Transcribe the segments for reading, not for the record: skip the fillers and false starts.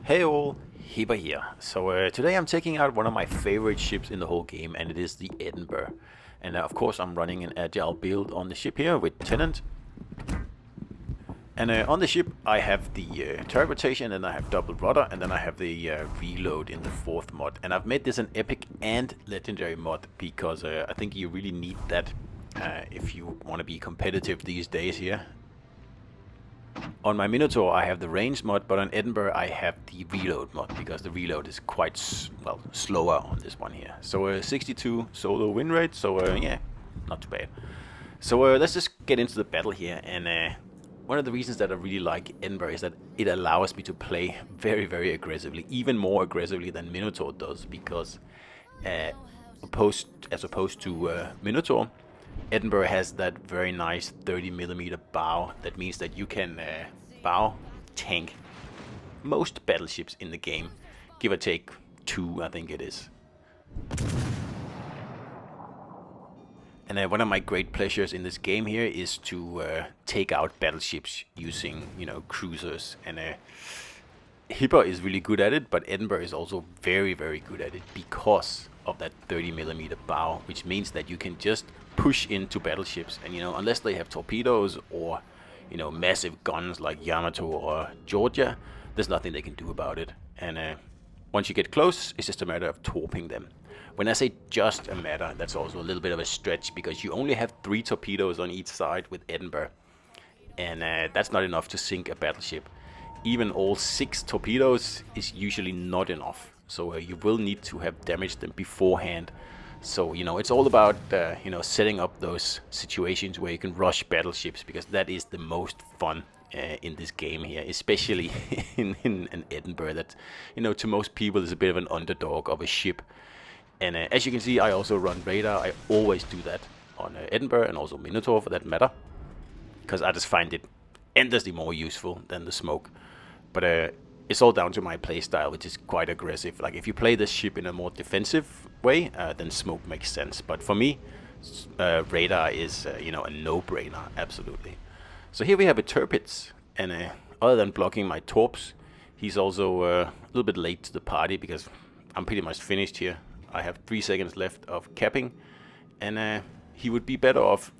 Hey all, Hibber here. Today I'm taking out one of my favorite ships in the whole game, and it is the Edinburgh. And of course I'm running an agile build on the ship here with Tenant. And on the ship I have the turret rotation, and I have double rudder, and then I have the reload in the fourth mod. And I've made this an epic and legendary mod because I think you really need that if you want to be competitive these days here. On my Minotaur I have the range mod, but on Edinburgh I have the reload mod because the reload is quite slower on this one here. 62 solo win rate, yeah, not too bad. Let's just get into the battle here. And one of the reasons that I really like Edinburgh is that it allows me to play very, very aggressively, even more aggressively than Minotaur does, because as opposed to Minotaur, Edinburgh has that very nice 30mm bow. That means that you can bow tank most battleships in the game, give or take 2, I think it is. And one of my great pleasures in this game here is to take out battleships using, cruisers. And Hibber is really good at it, but Edinburgh is also very, very good at it because of that 30mm bow, which means that you can just push into battleships, and unless they have torpedoes or massive guns like Yamato or Georgia, there's nothing they can do about it. And once you get close, it's just a matter of torping them. When I say just a matter, that's also a little bit of a stretch, because you only have 3 torpedoes on each side with Edinburgh, and that's not enough to sink a battleship. Even all 6 torpedoes is usually not enough, so you will need to have damaged them beforehand. So, it's all about, setting up those situations where you can rush battleships, because that is the most fun in this game here, especially in Edinburgh, that, to most people is a bit of an underdog of a ship. And as you can see, I also run radar. I always do that on Edinburgh, and also Minotaur for that matter, because I just find it endlessly more useful than the smoke. But it's all down to my playstyle, which is quite aggressive. Like, if you play this ship in a more defensive way, then smoke makes sense. But for me, radar is a no-brainer, absolutely. So here we have a Tirpitz, and other than blocking my torps, he's also a little bit late to the party, because I'm pretty much finished here. I have 3 seconds left of capping, and he would be better off,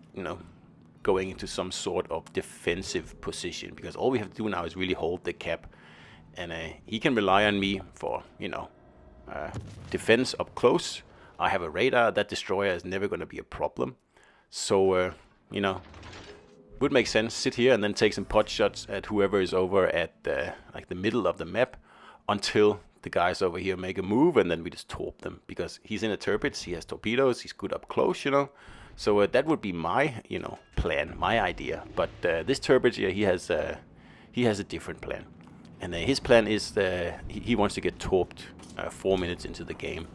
going into some sort of defensive position, because all we have to do now is really hold the cap. And he can rely on me for, defense up close. I have a radar. That destroyer is never going to be a problem. So, would make sense. Sit here and then take some pot shots at whoever is over at like the middle of the map until the guys over here make a move, and then we just torp them, because he's in a Tirpitz. He has torpedoes. He's good up close, So that would be my, plan, my idea. But this Tirpitz here, he has a different plan. And his plan is he wants to get torped 4 minutes into the game.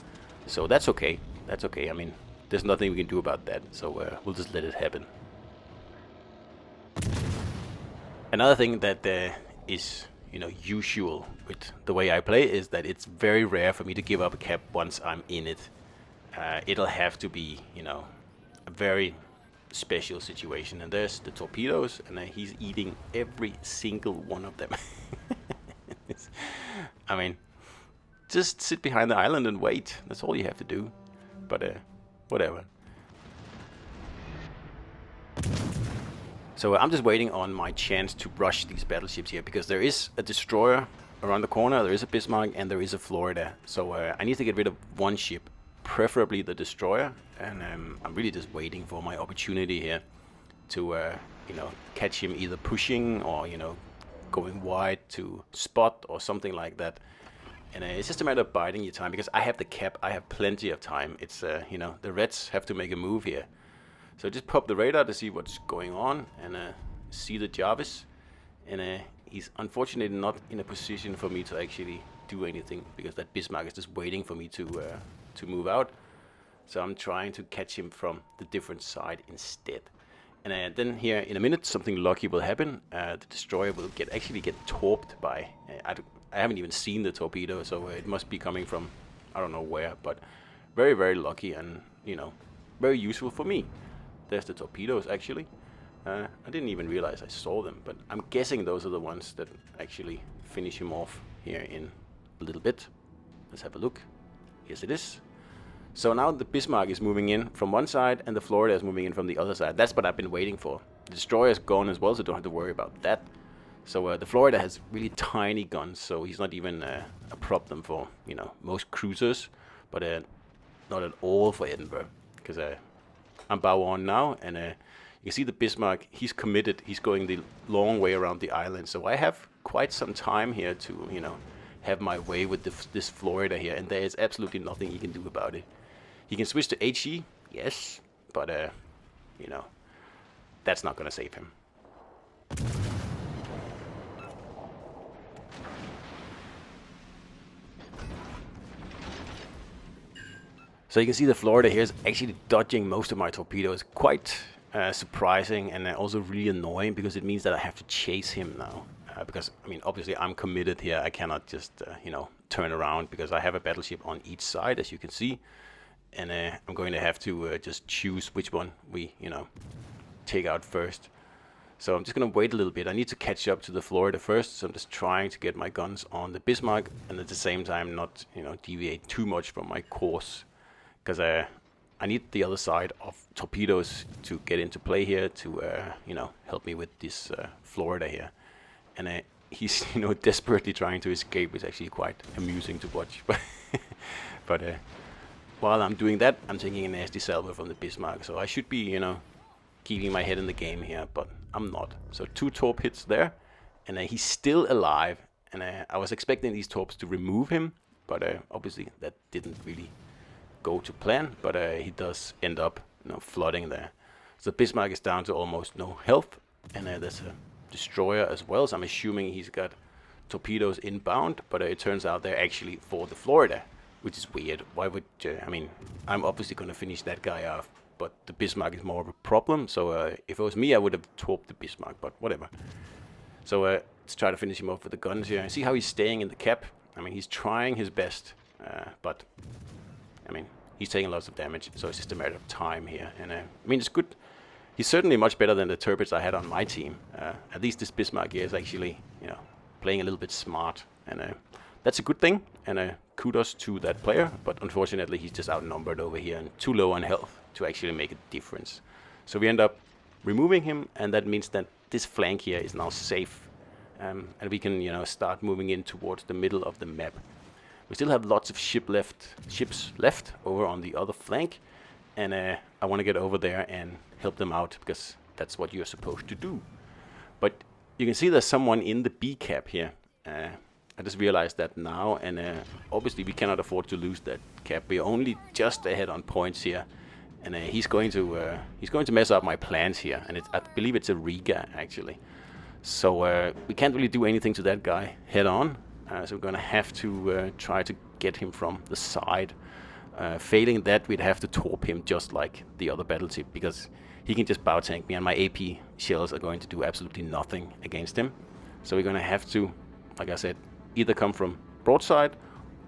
So that's okay. That's okay. I mean, there's nothing we can do about that. So we'll just let it happen. Another thing that is, usual with the way I play is that it's very rare for me to give up a cap once I'm in it. It'll have to be, a very special situation. And there's the torpedoes, and he's eating every single one of them. I mean, just sit behind the island and wait. That's all you have to do. But whatever. So I'm just waiting on my chance to rush these battleships here, because there is a destroyer around the corner, there is a Bismarck, and there is a Florida. So I need to get rid of one ship, preferably the destroyer. And I'm really just waiting for my opportunity here to, catch him either pushing or, going wide to spot or something like that. And it's just a matter of biding your time, because I have the cap. I have plenty of time. It's the Reds have to make a move here, so just pop the radar to see what's going on, and see the Jarvis. And he's unfortunately not in a position for me to actually do anything, because that Bismarck is just waiting for me to move out. So I'm trying to catch him from the different side instead. And then here in a minute, something lucky will happen. The destroyer will actually get torped by. I haven't even seen the torpedo, so it must be coming from I don't know where. But very, very lucky, and very useful for me. There's the torpedoes actually. I didn't even realize I saw them, but I'm guessing those are the ones that actually finish him off here in a little bit. Let's have a look. Yes, it is. So now the Bismarck is moving in from one side and the Florida is moving in from the other side. That's what I've been waiting for. The destroyer is gone as well, so don't have to worry about that. So the Florida has really tiny guns, so he's not even a problem for, you know, most cruisers, but not at all for Edinburgh, because I'm bow on now, and you can see the Bismarck, he's committed, he's going the long way around the island, so I have quite some time here to, you know, have my way with this Florida here, and there is absolutely nothing he can do about it. He can switch to HE, yes, but, you know, that's not going to save him. So you can see the Florida here is actually dodging most of my torpedoes. Quite surprising and also really annoying, because it means that I have to chase him now. Because, I mean, obviously I'm committed here. I cannot just, you know, turn around, because I have a battleship on each side, as you can see. And I'm going to have to just choose which one we, you know, take out first. So I'm just going to wait a little bit. I need to catch up to the Florida first, so I'm just trying to get my guns on the Bismarck, and at the same time not, you know, deviate too much from my course. Because I need the other side of torpedoes to get into play here to, you know, help me with this Florida here. And he's, you know, desperately trying to escape. It's actually quite amusing to watch. But while I'm doing that, I'm taking a nasty salvo from the Bismarck. So I should be, you know, keeping my head in the game here, but I'm not. So 2 torp hits there, and he's still alive. And I was expecting these torps to remove him, but obviously that didn't really go to plan. But he does end up, you know, flooding there. So Bismarck is down to almost no health, and there's a destroyer as well. So I'm assuming he's got torpedoes inbound, but it turns out they're actually for the Florida, which is weird. Why would I mean, I'm obviously going to finish that guy off, but the Bismarck is more of a problem. So if it was me, I would have torped the Bismarck, but whatever. So let's try to finish him off with the guns here. See how he's staying in the cap? I mean, he's trying his best, but I mean, he's taking lots of damage, so it's just a matter of time here. And I mean, it's good. He's certainly much better than the Turpits I had on my team. At least this Bismarck here is actually, you know, playing a little bit smart, and that's a good thing. And kudos to that player, but unfortunately he's just outnumbered over here and too low on health to actually make a difference. So we end up removing him, and that means that this flank here is now safe, and we can, you know, start moving in towards the middle of the map. We still have lots of ships left over on the other flank, and I want to get over there and help them out, because that's what you're supposed to do. But you can see there's someone in the B cap here. I just realized that now, and obviously we cannot afford to lose that cap. We're only just ahead on points here, and he's going to mess up my plans here. And I believe it's a Riga actually. So we can't really do anything to that guy head on. So we're going to have to try to get him from the side. Failing that, we'd have to torp him just like the other battleship, because he can just bow tank me, and my AP shells are going to do absolutely nothing against him. So we're going to have to, like I said, either come from broadside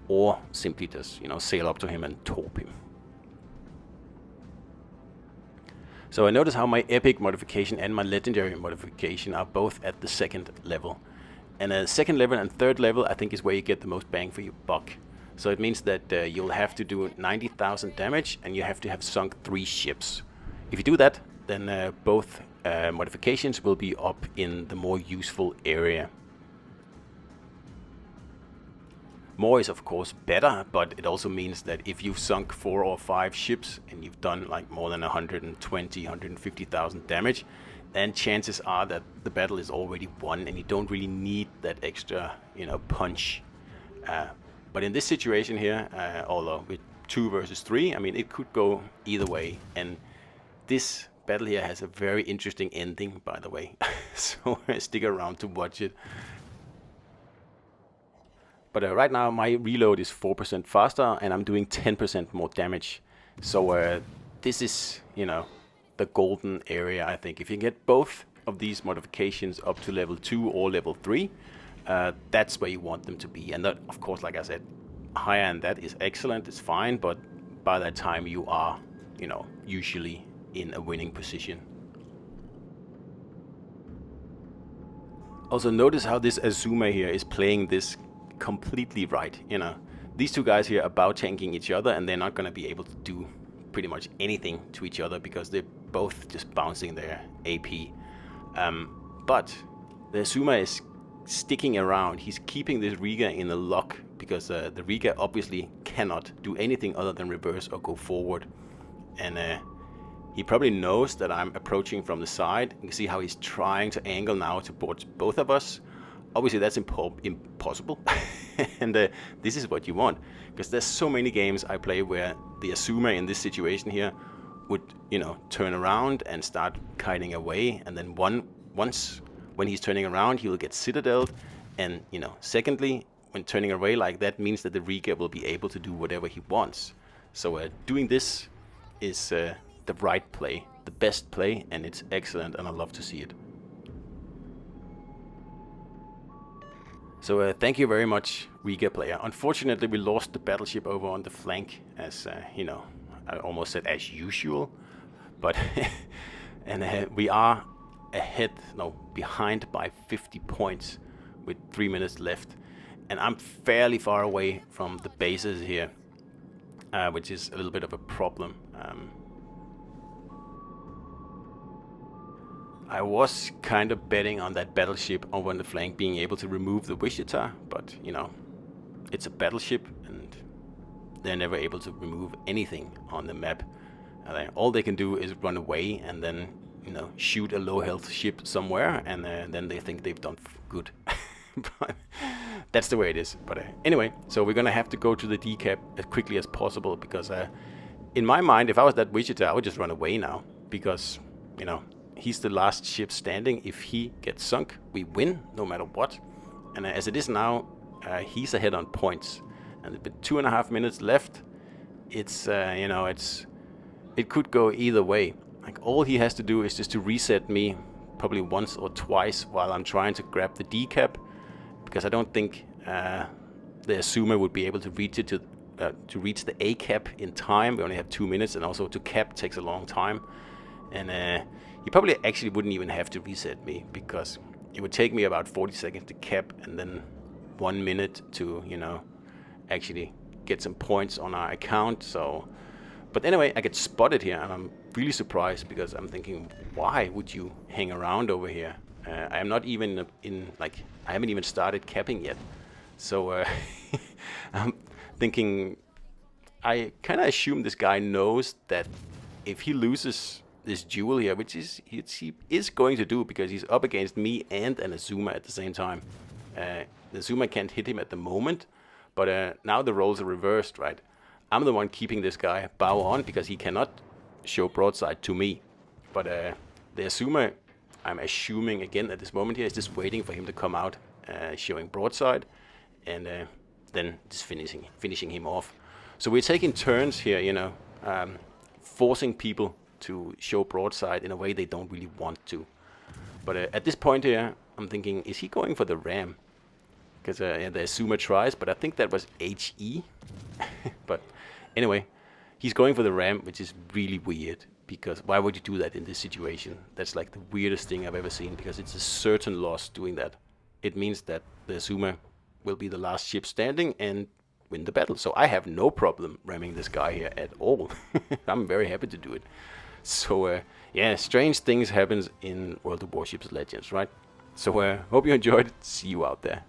or simply just, you know, sail up to him and torp him. So I notice how my epic modification and my legendary modification are both at the 2nd level. And 2nd level and 3rd level, I think, is where you get the most bang for your buck. So it means that you'll have to do 90,000 damage, and you have to have sunk 3 ships. If you do that, then both modifications will be up in the more useful area. More is of course better, but it also means that if you've sunk 4 or 5 ships and you've done like more than 120, 150,000 damage, then chances are that the battle is already won, and you don't really need that extra, you know, punch. But in this situation here, although with 2 versus 3, I mean, it could go either way. And this battle here has a very interesting ending, by the way. So stick around to watch it. But right now my reload is 4% faster, and I'm doing 10% more damage. So this is, you know, the golden area, I think. If you get both of these modifications up to level 2 or level 3, that's where you want them to be. And that, of course, like I said, higher than that is excellent, it's fine, but by that time you are, you know, usually in a winning position. Also notice how this Azuma here is playing this completely right. You know, these two guys here are about tanking each other, and they're not going to be able to do pretty much anything to each other because they're both just bouncing their AP. But the Azuma is sticking around. He's keeping this Riga in the lock because the Riga obviously cannot do anything other than reverse or go forward. And he probably knows that I'm approaching from the side. You can see how he's trying to angle now towards both of us. Obviously that's impossible. And this is what you want, because there's so many games I play where the Azuma in this situation here would, you know, turn around and start kiting away, and then once when he's turning around, he will get citadeled, and, you know, secondly, when turning away like that means that the Riga will be able to do whatever he wants. So doing this is the right play, the best play, and it's excellent, and I love to see it. So thank you very much, Riga player. Unfortunately, we lost the battleship over on the flank, as you know, I almost said as usual, but and we are behind by 50 points with 3 minutes left, and I'm fairly far away from the bases here, which is a little bit of a problem. I was kind of betting on that battleship over on the flank being able to remove the Wichita, but, you know, it's a battleship and they're never able to remove anything on the map. All they can do is run away and then, you know, shoot a low health ship somewhere, and then they think they've done good. But that's the way it is. But anyway, so we're gonna have to go to the decap as quickly as possible, because in my mind, if I was that Wichita, I would just run away now, because, you know, he's the last ship standing. If he gets sunk, we win no matter what. And as it is now, he's ahead on points, and with 2.5 minutes left, it's you know, it could go either way. Like, all he has to do is just to reset me probably once or twice while I'm trying to grab the decap, because I don't think the Azuma would be able to reach it to reach the A cap in time. We only have 2 minutes, and also to cap takes a long time. And he probably actually wouldn't even have to reset me, because it would take me about 40 seconds to cap, and then 1 minute to, you know, actually get some points on our account. So, but anyway, I get spotted here, and I'm really surprised, because I'm thinking, why would you hang around over here? I am not even I haven't even started capping yet. So I'm thinking, I kind of assume this guy knows that if he loses this duel here, which he is going to do, because he's up against me and an Azuma at the same time. The Azuma can't hit him at the moment, but now the roles are reversed, right? I'm the one keeping this guy bow on, because he cannot show broadside to me. But the Azuma, I'm assuming again at this moment here, is just waiting for him to come out, showing broadside, and then just finishing him off. So we're taking turns here, you know, forcing people to show broadside in a way they don't really want to. But at this point here, I'm thinking, is he going for the ram? Because the Azuma tries, but I think that was HE. But anyway, he's going for the ram, which is really weird, because why would you do that in this situation? That's like the weirdest thing I've ever seen, because it's a certain loss doing that. It means that the Azuma will be the last ship standing and win the battle. So I have no problem ramming this guy here at all. I'm very happy to do it. So yeah, strange things happens in World of Warships Legends, right? So hope you enjoyed. See you out there.